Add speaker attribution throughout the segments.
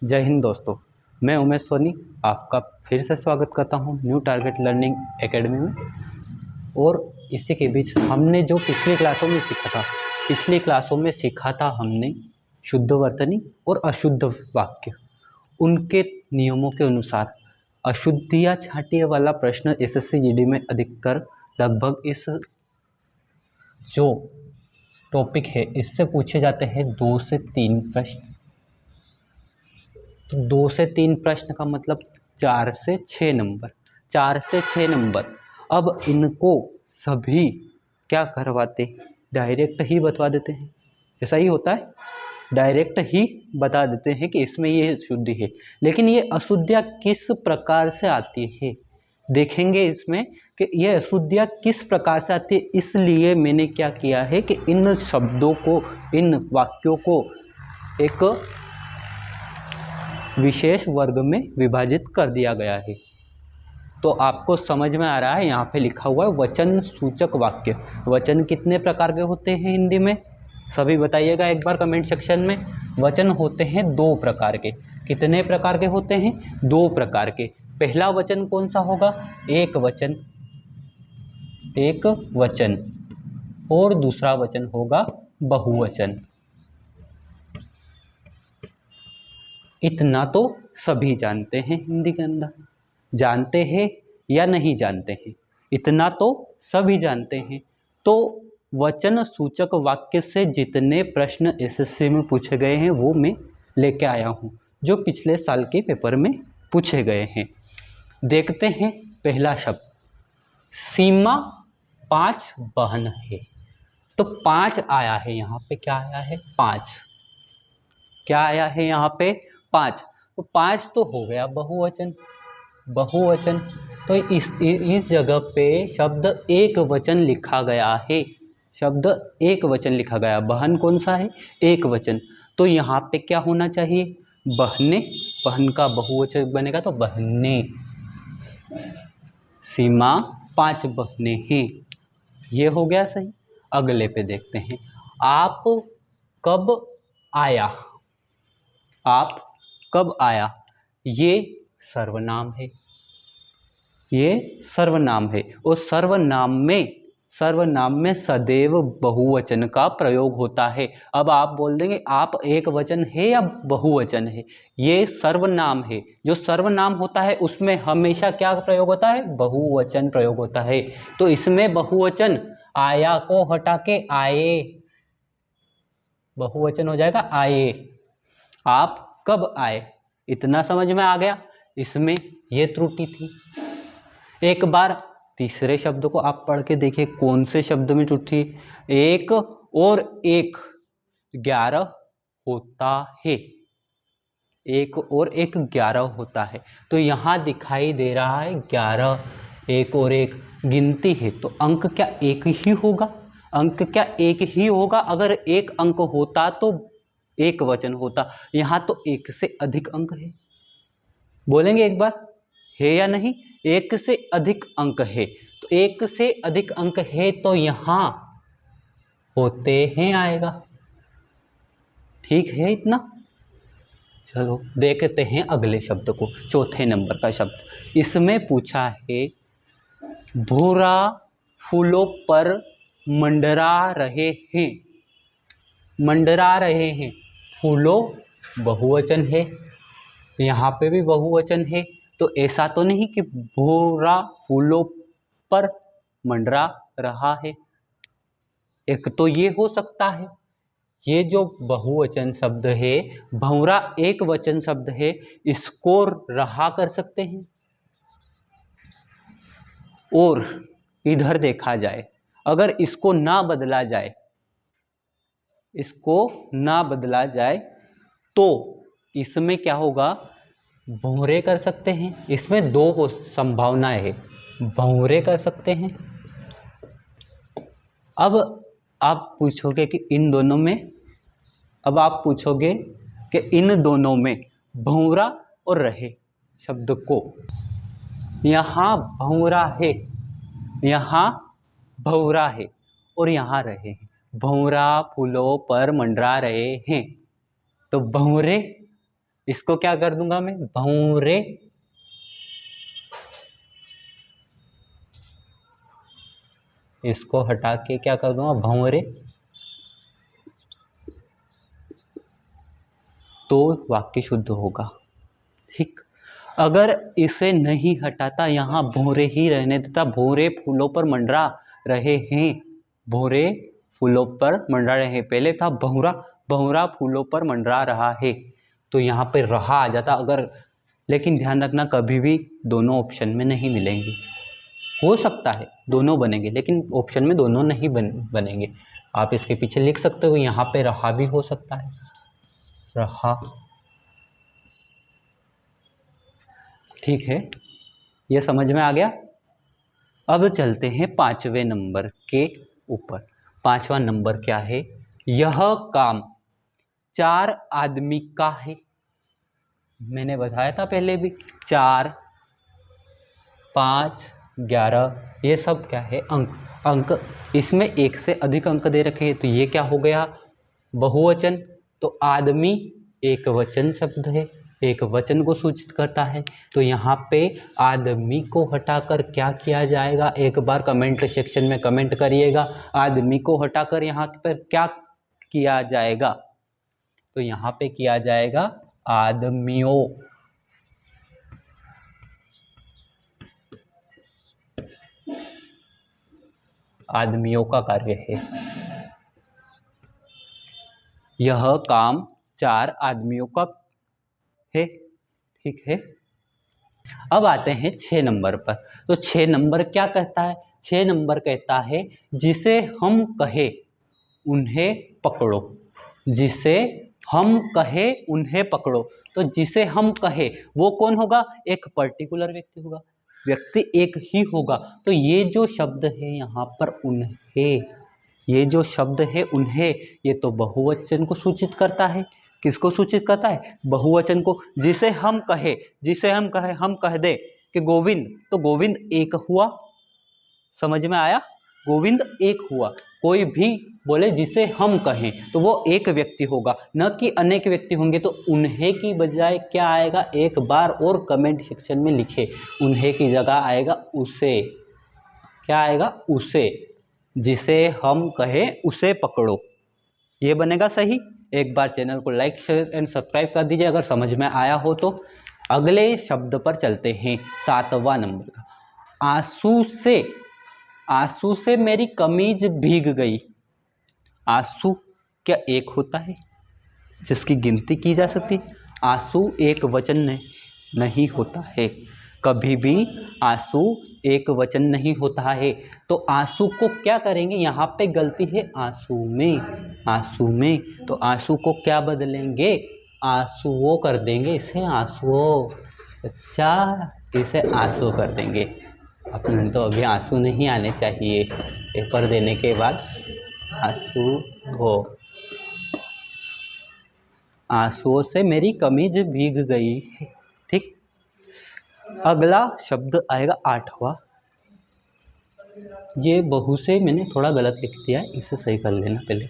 Speaker 1: जय हिंद दोस्तों। मैं उमेश सोनी आपका फिर से स्वागत करता हूं न्यू टारगेट लर्निंग एकेडमी में। और इसी के बीच हमने जो पिछली क्लासों में सीखा था हमने शुद्ध वर्तनी और अशुद्ध वाक्य। उनके नियमों के अनुसार अशुद्धियाँ छांटिए वाला प्रश्न एसएससी जीडी में अधिकतर लगभग इस जो टॉपिक है इससे पूछे जाते हैं 2 से 3 प्रश्न। तो 2 से 3 प्रश्न का मतलब 4 से 6 नंबर। अब इनको सभी क्या करवाते, डायरेक्ट ही बतवा देते हैं। ऐसा ही होता है, डायरेक्ट ही बता देते हैं कि इसमें ये अशुद्धि है। लेकिन ये अशुद्धियाँ किस प्रकार से आती है देखेंगे इसमें कि ये अशुद्धियाँ किस प्रकार से आती है। इसलिए मैंने क्या किया है कि इन शब्दों को, इन वाक्यों को एक विशेष वर्ग में विभाजित कर दिया गया है। तो आपको समझ में आ रहा है, यहाँ पे लिखा हुआ है वचन सूचक वाक्य। वचन कितने प्रकार के होते हैं हिंदी में, सभी बताइएगा एक बार कमेंट सेक्शन में। वचन होते हैं 2 प्रकार के। कितने प्रकार के होते हैं? 2 प्रकार के। पहला वचन कौन सा होगा? एक वचन। और दूसरा वचन होगा बहुवचन। इतना तो सभी जानते हैं, हिंदी के अंदर जानते हैं या नहीं जानते हैं, इतना तो सभी जानते हैं। तो वचन सूचक वाक्य से जितने प्रश्न एसएससी में पूछे गए हैं वो मैं लेके आया हूँ, जो पिछले साल के पेपर में पूछे गए हैं। देखते हैं पहला शब्द, सीमा 5 बहन है। तो 5 आया है यहाँ पे। क्या आया है? 5। क्या आया है यहाँ पे? 5। तो 5 तो हो गया बहुवचन। तो इस जगह पे शब्द एक वचन लिखा गया है। बहन कौन सा है? एक वचन। तो यहाँ पे क्या होना चाहिए? बहने। बहन का बहुवचन बनेगा तो बहने। सीमा 5 बहने हैं। ये हो गया सही। अगले पे देखते हैं, आप कब आया। ये सर्वनाम है। और सर्वनाम में सदैव बहुवचन का प्रयोग होता है। अब आप बोल देंगे आप एक वचन है या बहुवचन है? ये सर्वनाम है। जो सर्वनाम होता है उसमें हमेशा क्या प्रयोग होता है? बहुवचन प्रयोग होता है। तो इसमें बहुवचन, आया को हटा के आए, बहुवचन हो जाएगा आए। आप कब आए, इतना समझ में आ गया। इसमें ये त्रुटि थी। एक बार तीसरे शब्द को आप पढ़ के देखिए, कौन से शब्द में त्रुटि? 1 और 1 11 होता है। 1 और 1 11 होता है। तो यहाँ दिखाई दे रहा है 11। 1 और 1 गिनती है, तो अंक क्या एक ही होगा? अगर एक अंक होता तो एक वचन होता। यहाँ तो एक से अधिक अंक है। बोलेंगे एक बार, है या नहीं? एक से अधिक अंक है। तो एक से अधिक अंक है तो यहाँ होते हैं आएगा। ठीक है इतना? चलो देखते हैं अगले शब्द को, चौथे नंबर का शब्द। इसमें पूछा है भूरा फूलों पर मंडरा रहे हैं। फूलों बहुवचन है, यहाँ पे भी बहुवचन है। तो ऐसा तो नहीं कि भूरा फूलों पर मंडरा रहा है। एक तो ये हो सकता है, ये जो बहुवचन शब्द है, भंवरा एक वचन शब्द है, इसको रहा कर सकते हैं। और इधर देखा जाए, अगर इसको ना बदला जाए तो इसमें क्या होगा? भंवरे कर सकते हैं। इसमें 2 संभावनाएं है, भंवरे कर सकते हैं। अब आप पूछोगे कि इन दोनों में भंवरा और रहे शब्द को, यहाँ भंवरा है, यहाँ भंवरा है और यहाँ रहे हैं। भंवरा फूलों पर मंडरा रहे हैं। तो भंवरे इसको क्या कर दूंगा मैं, भौरे। इसको हटा के क्या कर दूंगा, भौरे। तो वाक्य शुद्ध होगा। ठीक, अगर इसे नहीं हटाता, यहाँ भौरे ही रहने देता, भौरे फूलों पर मंडरा रहे हैं, भौरे फूलों पर मंडरा रहे हैं, पहले था भौरा, भौरा फूलों पर मंडरा रहा है, तो यहाँ पे रहा आ जाता अगर। लेकिन ध्यान रखना, कभी भी दोनों ऑप्शन में नहीं मिलेंगे। हो सकता है दोनों बनेंगे, लेकिन ऑप्शन में दोनों नहीं बनेंगे। आप इसके पीछे लिख सकते हो, यहाँ पे रहा भी हो सकता है, रहा। ठीक है, ये समझ में आ गया। अब चलते हैं 5वें नंबर के ऊपर। 5वां नंबर क्या है, यह काम 4 आदमी का है। मैंने बताया था पहले भी, 4, 5, 11, ये सब क्या है, अंक। इसमें एक से अधिक अंक दे रखे हैं, तो ये क्या हो गया, बहुवचन। तो आदमी एक वचन शब्द है, एक वचन को सूचित करता है। तो यहाँ पे आदमी को हटाकर क्या किया जाएगा, एक बार कमेंट सेक्शन में कमेंट करिएगा, आदमी को हटाकर यहाँ पर क्या किया जाएगा। तो यहाँ पे किया जाएगा आदमियों। आदमियों का कार्य है। यह काम 4 आदमियों का है। ठीक है, अब आते हैं 6 नंबर पर। तो 6 नंबर क्या कहता है, 6 नंबर कहता है जिसे हम कहे उन्हें पकड़ो, जिसे हम कहे उन्हें पकड़ो। तो जिसे हम कहे वो कौन होगा, एक पर्टिकुलर व्यक्ति होगा, व्यक्ति एक ही होगा। तो ये जो शब्द है यहाँ पर उन्हें, ये जो शब्द है उन्हें, ये तो बहुवचन को सूचित करता है। किसको सूचित करता है, बहुवचन को। जिसे हम कहे, जिसे हम कहे, हम कह दे कि गोविंद, तो गोविंद एक हुआ, समझ में आया, गोविंद एक हुआ। कोई भी बोले जिसे हम कहें तो वो एक व्यक्ति होगा, न कि अनेक व्यक्ति होंगे। तो उन्हें की बजाय क्या आएगा, एक बार और कमेंट सेक्शन में लिखे, उन्हें की जगह आएगा उसे। क्या आएगा, उसे। जिसे हम कहें उसे पकड़ो, ये बनेगा सही। एक बार चैनल को लाइक शेयर एंड सब्सक्राइब कर दीजिए अगर समझ में आया हो तो। अगले शब्द पर चलते हैं, 7वां नंबर का, आंसू से। आंसू से मेरी कमीज भीग गई। आंसू क्या एक होता है जिसकी गिनती की जा सकती है? आंसू एक वचन नहीं होता है, कभी भी आंसू एक वचन नहीं होता है। तो आंसू को क्या करेंगे, यहाँ पे गलती है आंसू में, आंसू में। तो आंसू को क्या बदलेंगे, आंसुओं कर देंगे, इसे आंसुओं। अच्छा, इसे आंसू कर देंगे। अपने तो अभी आंसू नहीं आने चाहिए पेपर देने के बाद, आंसू हो। आंसुओं से मेरी कमीज भीग गई। ठीक, अगला शब्द आएगा 8वां। ये बहु से मैंने थोड़ा गलत लिख दिया है, इसे सही कर लेना पहले।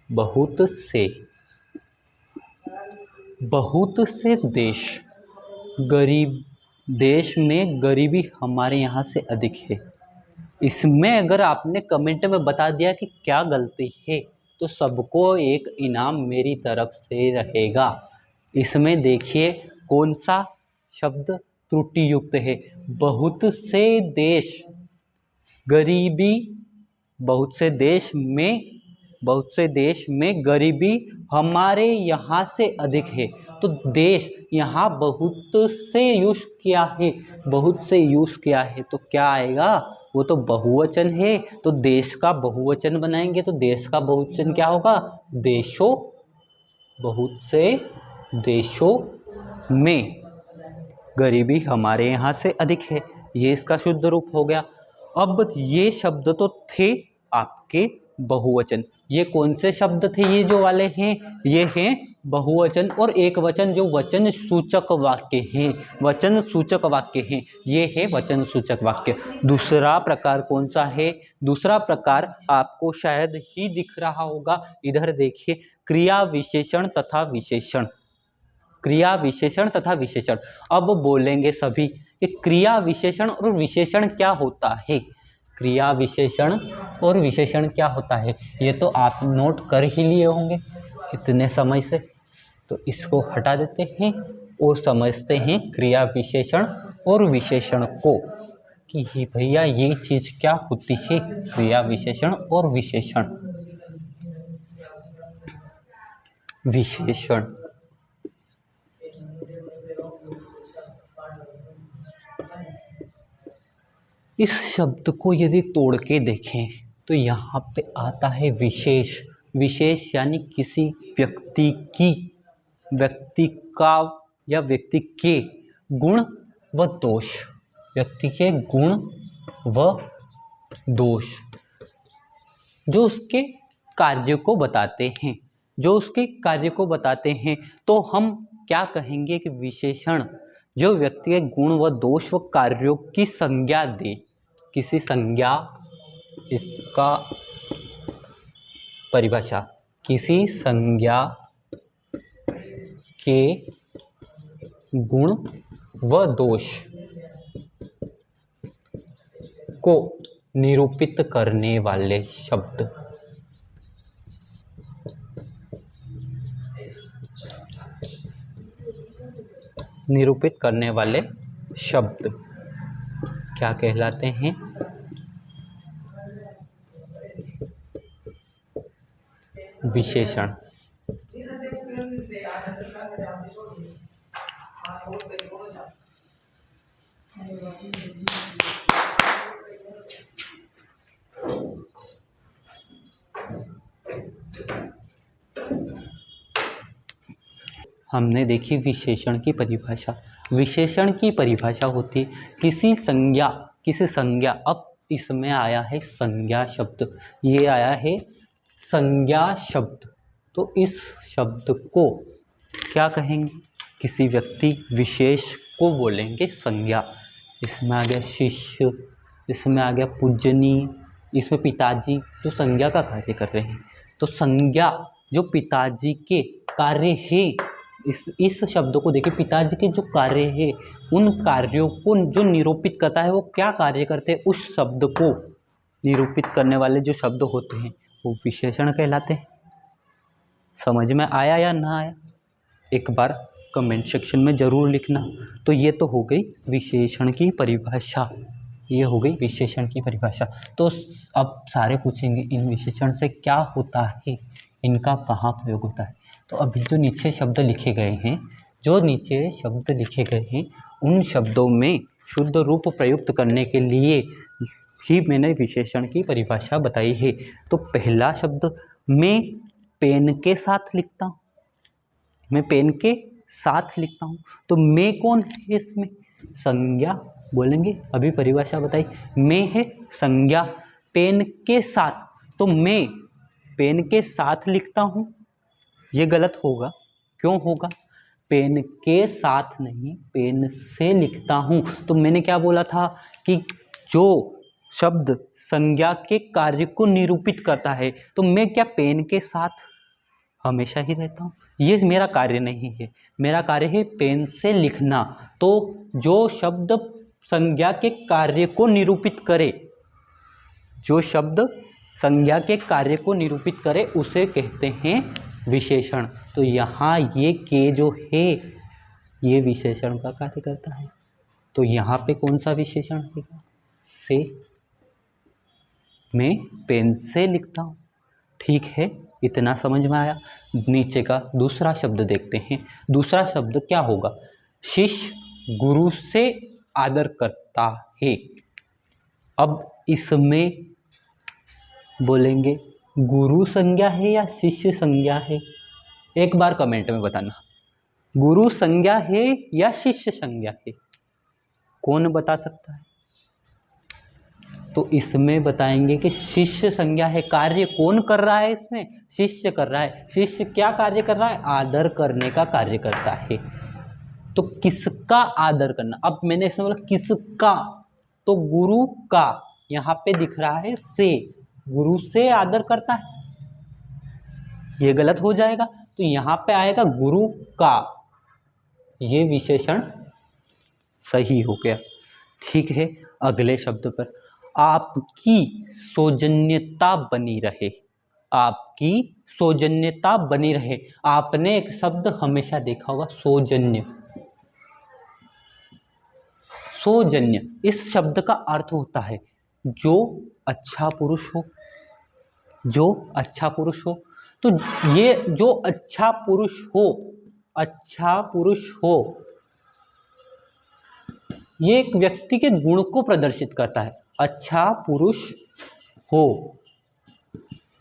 Speaker 1: बहुत से, बहुत से देश, गरीब देश में गरीबी हमारे यहाँ से अधिक है। इसमें अगर आपने कमेंट में बता दिया कि क्या गलती है तो सबको एक इनाम मेरी तरफ से रहेगा। इसमें देखिए कौन सा शब्द त्रुटि युक्त है, बहुत से देश, गरीबी, बहुत से देश में, बहुत से देश में गरीबी हमारे यहाँ से अधिक है। तो देश यहाँ बहुत से यूज किया है, बहुत से यूज किया है, तो क्या आएगा, वो तो बहुवचन है। तो देश का बहुवचन बनाएंगे तो देश का बहुवचन क्या होगा, देशों। बहुत से देशों में गरीबी हमारे यहाँ से अधिक है, ये इसका शुद्ध रूप हो गया। अब ये शब्द तो थे आपके बहुवचन, ये कौन से शब्द थे, ये जो वाले हैं ये हैं बहुवचन और एक वचन, जो वचन सूचक वाक्य हैं, वचन सूचक वाक्य हैं, ये है वचन सूचक वाक्य। दूसरा प्रकार कौन सा है, दूसरा प्रकार आपको शायद ही दिख रहा होगा, इधर देखिए, क्रिया विशेषण तथा विशेषण। क्रिया विशेषण तथा विशेषण। अब बोलेंगे सभी कि क्रिया विशेषण और विशेषण क्या होता है। क्रिया विशेषण और विशेषण क्या होता है ये तो आप नोट कर ही लिए होंगे कितने समय से, तो इसको हटा देते हैं और समझते हैं क्रिया विशेषण और विशेषण को कि ही भैया ये चीज़ क्या होती है, क्रिया विशेषण और विशेषण। विशेषण इस शब्द को यदि तोड़ के देखें तो यहाँ पे आता है विशेष। विशेष यानी किसी व्यक्ति की, व्यक्ति का या व्यक्ति के गुण व दोष, व्यक्ति के गुण व दोष जो उसके कार्य को बताते हैं, जो उसके कार्य को बताते हैं। तो हम क्या कहेंगे कि विशेषण जो व्यक्ति के गुण व दोष व कार्यों की संज्ञा दे, किसी संज्ञा, इसका परिभाषा, किसी संज्ञा के गुण व दोष को निरूपित करने वाले शब्द, निरूपित करने वाले शब्द क्या कहलाते हैं, विशेषण। हमने देखी विशेषण की परिभाषा। विशेषण की परिभाषा होती है किसी संज्ञा, किसी संज्ञा, अब इसमें आया है संज्ञा शब्द, ये आया है संज्ञा शब्द, तो इस शब्द को क्या कहेंगे, किसी व्यक्ति विशेष को बोलेंगे संज्ञा। इसमें आ गया शिष्य, इसमें आ गया पूजनीय, इसमें पिताजी जो संज्ञा का कार्य कर रहे हैं, तो संज्ञा जो पिताजी के कार्य है, इस शब्द को देखिए, पिताजी के जो कार्य है उन कार्यों को जो निरूपित करता है, वो क्या कार्य करते हैं, उस शब्द को निरूपित करने वाले जो शब्द होते हैं वो विशेषण कहलाते हैं। समझ में आया या ना आया, एक बार कमेंट सेक्शन में ज़रूर लिखना। तो ये तो हो गई विशेषण की परिभाषा, ये हो गई विशेषण की परिभाषा। तो अब सारे पूछेंगे इन विशेषण से क्या होता है, इनका कहाँ प्रयोग होता है। तो अभी जो नीचे शब्द लिखे गए हैं, जो नीचे शब्द लिखे गए हैं उन शब्दों में शुद्ध रूप प्रयुक्त करने के लिए ही मैंने विशेषण की परिभाषा बताई है। तो पहला शब्द, मैं पेन के साथ लिखता हूँ, मैं पेन के साथ लिखता हूँ, तो मैं कौन है इसमें, संज्ञा बोलेंगे, अभी परिभाषा बताई, मैं है संज्ञा, पेन के साथ, तो मैं पेन के साथ लिखता हूँ, ये गलत होगा, क्यों होगा, पेन के साथ नहीं, पेन से लिखता हूँ। तो मैंने क्या बोला था कि जो शब्द संज्ञा के कार्य को निरूपित करता है, तो मैं क्या पेन के साथ हमेशा ही रहता हूँ, ये मेरा कार्य नहीं है, मेरा कार्य है पेन से लिखना। तो जो शब्द संज्ञा के कार्य को निरूपित करे, जो शब्द संज्ञा के कार्य को निरूपित करे उसे कहते हैं विशेषण। तो यहाँ ये के जो है ये विशेषण का कार्य करता है। तो यहाँ पे कौन सा विशेषण है, से, मैं पेन से लिखता हूँ। ठीक है, इतना समझ में आया। नीचे का दूसरा शब्द देखते हैं। दूसरा शब्द क्या होगा, शिष्य गुरु से आदर करता है। अब इसमें बोलेंगे गुरु संज्ञा है या शिष्य संज्ञा है, एक बार कमेंट में बताना, गुरु संज्ञा है या शिष्य संज्ञा है, कौन बता सकता है। तो इसमें बताएंगे कि शिष्य संज्ञा है। कार्य कौन कर रहा है इसमें, शिष्य कर रहा है। शिष्य क्या कार्य कर रहा है, आदर करने का कार्य करता है। तो किसका आदर करना, अब मैंने इसमें बोला किसका, तो गुरु का, यहाँ पे दिख रहा है से, गुरु से आदर करता है, ये गलत हो जाएगा। तो यहाँ पे आएगा गुरु का, ये विशेषण सही हो गया। ठीक है, अगले शब्द पर, आपकी सौजन्यता बनी रहे। आपकी सौजन्यता बनी रहे। आपने एक शब्द हमेशा देखा होगा, सौजन्य। सौजन्य इस शब्द का अर्थ होता है जो अच्छा पुरुष हो, जो अच्छा पुरुष हो। तो ये जो अच्छा पुरुष हो, अच्छा पुरुष हो, ये एक व्यक्ति के गुण को प्रदर्शित करता है। अच्छा पुरुष हो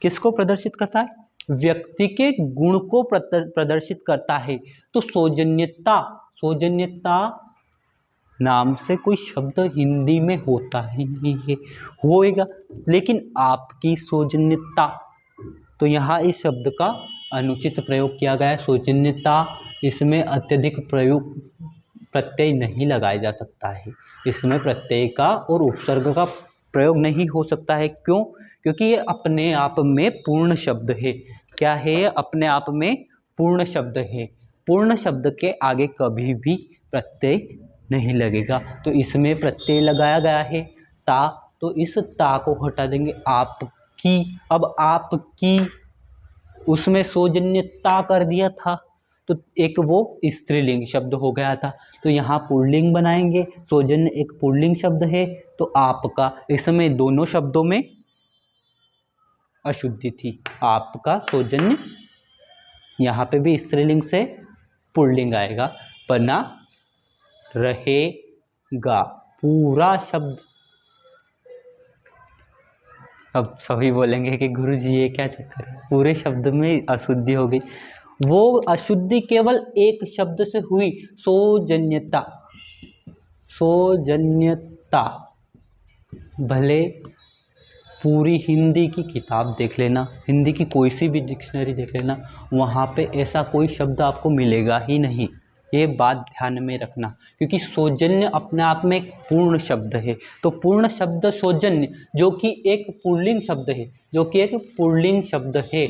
Speaker 1: किसको प्रदर्शित करता है? व्यक्ति के गुण को प्रदर्शित करता है। तो सौजन्यता, सौजन्यता नाम से कोई शब्द हिंदी में होता ही नहीं है, होएगा, लेकिन आपकी सौजन्यता, तो यहाँ इस शब्द का अनुचित प्रयोग किया गया है। सौजन्यता, इसमें अत्यधिक प्रयोग प्रत्यय नहीं लगाया जा सकता है। इसमें प्रत्यय का और उपसर्ग का प्रयोग नहीं हो सकता है। क्यों? क्योंकि ये अपने आप में पूर्ण शब्द है। क्या है ये? अपने आप में पूर्ण शब्द है। पूर्ण शब्द के आगे कभी भी प्रत्यय नहीं लगेगा। तो इसमें प्रत्यय लगाया गया है ता, तो इस ता को हटा देंगे। आपकी, अब आपकी, उसमें सौजन्यता कर दिया था तो एक वो स्त्रीलिंग शब्द हो गया था, तो यहाँ पुल्लिंग बनाएंगे। सौजन्य एक पुल्लिंग शब्द है, तो आपका, इसमें दोनों शब्दों में अशुद्धि थी। आपका सौजन्य, यहाँ पे भी स्त्रीलिंग से पुल्लिंग आएगा, बना रहेगा पूरा शब्द। अब सभी बोलेंगे कि गुरुजी ये क्या चक्कर है, पूरे शब्द में अशुद्धि हो गई। वो अशुद्धि केवल एक शब्द से हुई, सौजन्यता। सौजन्यता, भले पूरी हिंदी की किताब देख लेना, हिंदी की कोई सी भी डिक्शनरी देख लेना, वहाँ पे ऐसा कोई शब्द आपको मिलेगा ही नहीं। ये बात ध्यान में रखना, क्योंकि सौजन्य अपने आप में एक पूर्ण शब्द है। तो पूर्ण शब्द सौजन्य, जो कि एक पुल्लिंग शब्द है, जो कि एक पुल्लिंग शब्द है,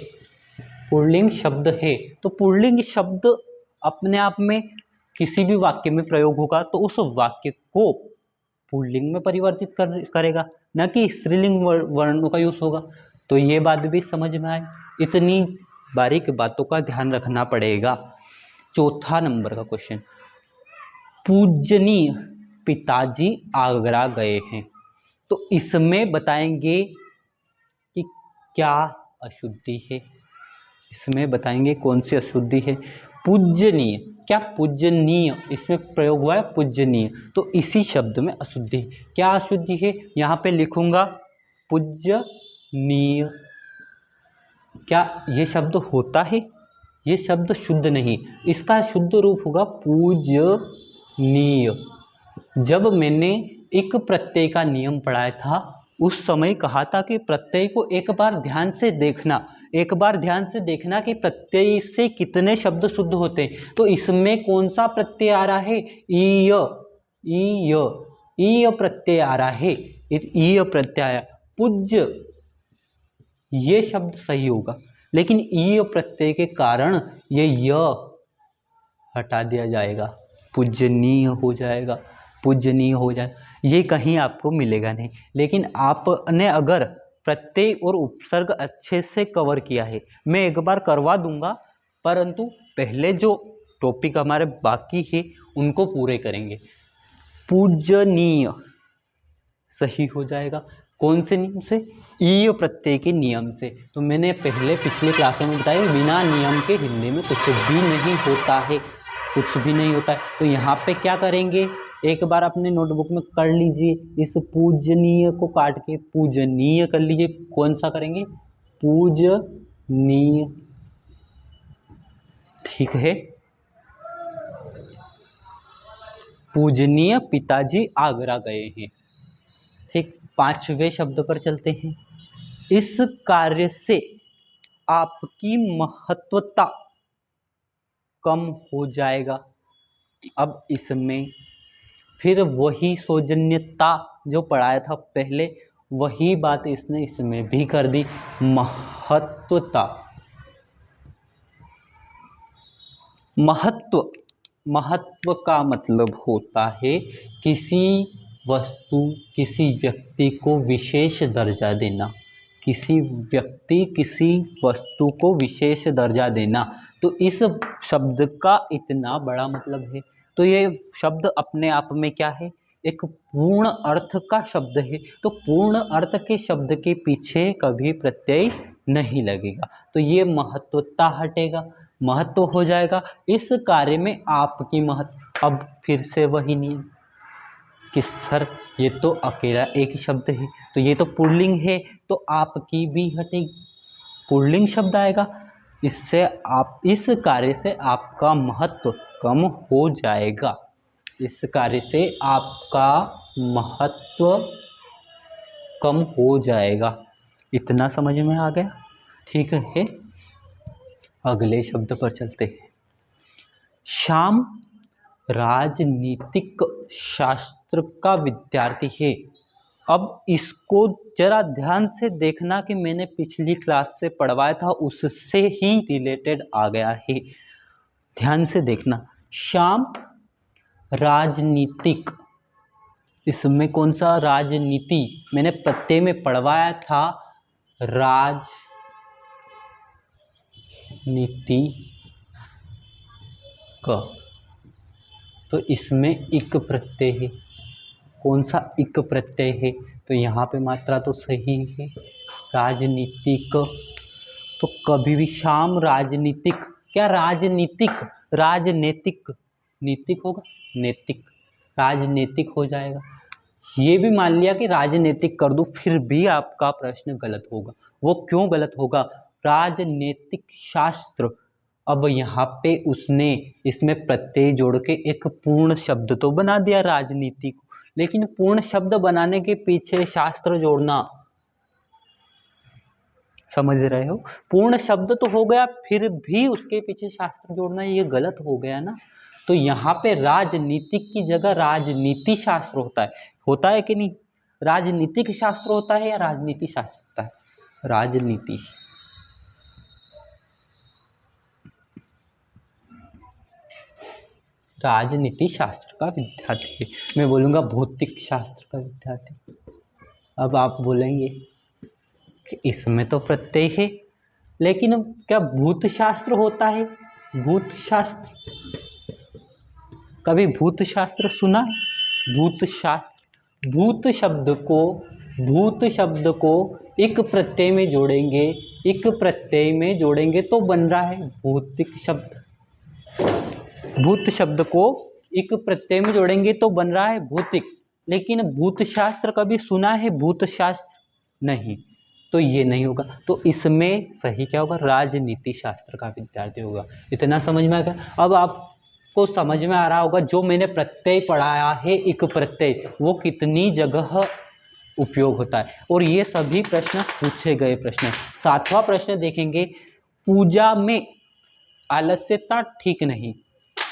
Speaker 1: पुल्लिंग शब्द है। तो पुल्लिंग शब्द अपने आप में किसी भी वाक्य में प्रयोग होगा तो उस वाक्य को पुल्लिंग में परिवर्तित करेगा, न कि स्त्रीलिंग वर्णों का यूज होगा। तो ये बात भी समझ में आए, इतनी बारीक बातों का ध्यान रखना पड़ेगा। चौथा नंबर का क्वेश्चन, पूजनीय पिताजी आगरा गए हैं। तो इसमें बताएंगे कि क्या अशुद्धि है, इसमें बताएंगे कौन सी अशुद्धि है। पूजनीय, क्या पूजनीय, इसमें प्रयोग हुआ है पूजनीय, तो इसी शब्द में अशुद्धि। क्या अशुद्धि है? यहाँ पे लिखूंगा पूजनीय। क्या ये शब्द होता है? ये शब्द शुद्ध नहीं, इसका शुद्ध रूप होगा पूजनीय। जब मैंने एक प्रत्यय का नियम पढ़ाया था, उस समय कहा था कि प्रत्यय को एक बार ध्यान से देखना, एक बार ध्यान से देखना कि प्रत्यय से कितने शब्द शुद्ध होते हैं। तो इसमें कौन सा प्रत्यय आ रहा है? ईय, ईय, ईय प्रत्यय आ रहा है, ईय प्रत्यय आया। पूज्य, ये शब्द सही होगा, लेकिन ईय प्रत्यय के कारण ये य हटा दिया जाएगा, पूजनीय हो जाएगा, पूजनीय हो जाएगा। ये कहीं आपको मिलेगा नहीं। लेकिन आपने अगर प्रत्यय और उपसर्ग अच्छे से कवर किया है, मैं एक बार करवा दूंगा, परंतु पहले जो टॉपिक हमारे बाकी है उनको पूरे करेंगे। पूजनीय सही हो जाएगा, कौन से नियम से? ईय प्रत्यय के नियम से। तो मैंने पहले पिछले क्लासों में बताया, बिना नियम के हिंदी में कुछ भी नहीं होता है, कुछ भी नहीं होता है। तो यहाँ पे क्या करेंगे, एक बार अपने नोटबुक में कर लीजिए, इस पूजनीय को काट के पूजनीय कर लीजिए। कौन सा करेंगे? पूजनीय, ठीक है। पूजनीय पिताजी आगरा गए हैं। ठीक, पांचवें शब्द पर चलते हैं। इस कार्य से आपकी महत्वता कम हो जाएगा। अब इसमें फिर वही सौजन्यता जो पढ़ाया था पहले, वही बात इसने इसमें भी कर दी, महत्वता। महत्व महत्व का मतलब होता है किसी वस्तु, किसी व्यक्ति को विशेष दर्जा देना, किसी व्यक्ति, किसी वस्तु को विशेष दर्जा देना। तो इस शब्द का इतना बड़ा मतलब है। तो ये शब्द अपने आप में क्या है, एक पूर्ण अर्थ का शब्द है। तो पूर्ण अर्थ के शब्द के पीछे कभी प्रत्यय नहीं लगेगा, तो ये महत्वता हटेगा, महत्व हो जाएगा। इस कार्य में आपकी महत्व। अब फिर से वही नियम कि सर ये तो अकेला एक ही शब्द है, तो ये तो पुल्लिंग है, तो आपकी भी हटेगी, पुल्लिंग शब्द आएगा। इससे आप, इस कार्य से आपका महत्व कम हो जाएगा, इस कार्य से आपका महत्व कम हो जाएगा। इतना समझ में आ गया? ठीक है, अगले शब्द पर चलते हैं। श्याम राजनीतिक शास्त्र का विद्यार्थी है। अब इसको जरा ध्यान से देखना कि मैंने पिछली क्लास से पढ़वाया था उससे ही रिलेटेड आ गया है, ध्यान से देखना। श्याम राजनीतिक, इसमें कौन सा राजनीति, मैंने प्रत्यय में पढ़वाया था राजनीति का, तो इसमें इक प्रत्यय है। कौन सा इक प्रत्यय है? तो यहाँ पे मात्रा तो सही है, राजनीतिक। तो कभी भी श्याम राजनीतिक, क्या राजनीतिक, राजनीतिक, नीतिक होगा, नैतिक, राजनीतिक हो जाएगा। ये भी मान लिया कि राजनीतिक कर दूं, फिर भी आपका प्रश्न गलत होगा। वो क्यों गलत होगा? राजनीतिक शास्त्र, अब यहाँ पे उसने इसमें प्रत्यय जोड़ के एक पूर्ण शब्द तो बना दिया राजनीति को, लेकिन पूर्ण शब्द बनाने के पीछे शास्त्र जोड़ना, समझ रहे हो? पूर्ण शब्द तो हो गया, फिर भी उसके पीछे शास्त्र जोड़ना, ये गलत हो गया ना। तो यहाँ पे राजनीतिक की जगह राजनीति शास्त्र होता है कि नहीं? राजनीतिक शास्त्र होता है या राजनीति शास्त्र होता है? राजनीति। राजनीति शास्त्र का विद्यार्थी, मैं बोलूँगा भौतिक शास्त्र का विद्यार्थी। अब आप बोलेंगे कि इसमें तो प्रत्यय है, लेकिन क्या भूत शास्त्र होता है? भूत शास्त्र, कभी भूत शास्त्र सुना है? भूत शास्त्र, भूत शब्द को एक प्रत्यय में जोड़ेंगे, एक प्रत्यय में जोड़ेंगे तो बन रहा है भौतिक शब्द। भूत शब्द को एक प्रत्यय में जोड़ेंगे तो बन रहा है भौतिक, लेकिन भूत शास्त्र कभी सुना है? भूत शास्त्र नहीं, तो ये नहीं होगा। तो इसमें सही क्या होगा? राजनीति शास्त्र का विद्यार्थी होगा। इतना समझ में आ गया? अब आपको समझ में आ रहा होगा जो मैंने प्रत्यय पढ़ाया है, एक प्रत्यय, वो कितनी जगह उपयोग होता है, और ये सभी प्रश्न पूछे गए प्रश्न। 7वां प्रश्न देखेंगे, पूजा में आलस्यता ठीक नहीं,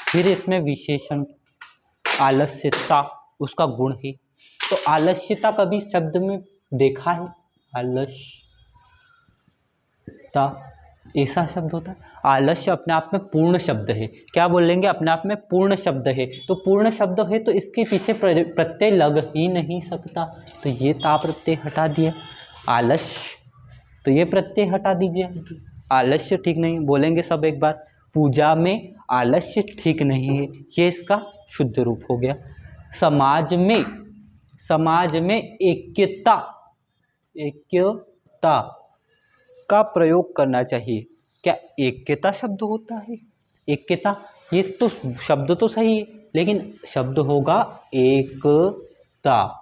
Speaker 1: फिर इसमें विशेषण आलस्यता उसका गुण है। तो आलस्यता कभी शब्द में देखा है? आलस्यता ऐसा शब्द होता है? आलस्य अपने आप में पूर्ण शब्द है। क्या बोलेंगे? अपने आप में पूर्ण शब्द है। तो पूर्ण शब्द है तो इसके पीछे प्रत्यय लग ही नहीं सकता, तो ये ता प्रत्यय हटा दिया। आलस्य, तो ये प्रत्यय हटा दीजिए। आलस्य ठीक नहीं, बोलेंगे सब एक बार, पूजा में आलस्य ठीक नहीं है, ये इसका शुद्ध रूप हो गया। समाज में ऐक्यता का प्रयोग करना चाहिए। क्या ऐक्यता शब्द होता है? ऐक्यता, ये तो शब्द तो सही है, लेकिन शब्द होगा एकता।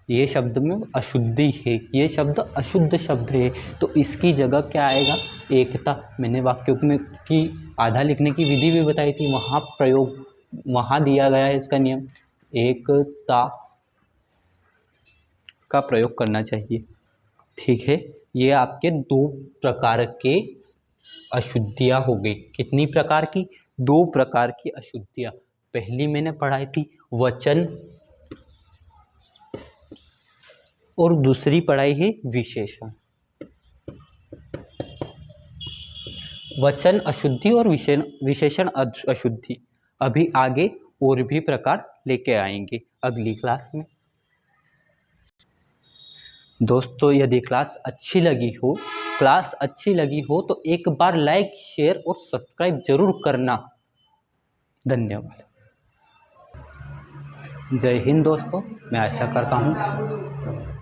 Speaker 1: ये शब्द में अशुद्धि है, ये शब्द अशुद्ध शब्द है, तो इसकी जगह क्या आएगा? एकता। मैंने वाक्यों में की आधा लिखने की विधि भी बताई थी, वहाँ प्रयोग, वहाँ दिया गया है इसका नियम, एकता का प्रयोग करना चाहिए। ठीक है, ये आपके 2 प्रकार के अशुद्धियाँ हो गई। कितनी प्रकार की? 2 प्रकार की अशुद्धियाँ। पहली मैंने पढ़ाई थी वचन, और दूसरी पढ़ाई है विशेषण। वचन अशुद्धि और विशेषण अशुद्धि अभी आगे और भी प्रकार लेके आएंगे अगली क्लास में। दोस्तों यदि क्लास अच्छी लगी हो तो एक बार लाइक, शेयर और सब्सक्राइब जरूर करना। धन्यवाद। जय हिंद दोस्तों, मैं आशा करता हूँ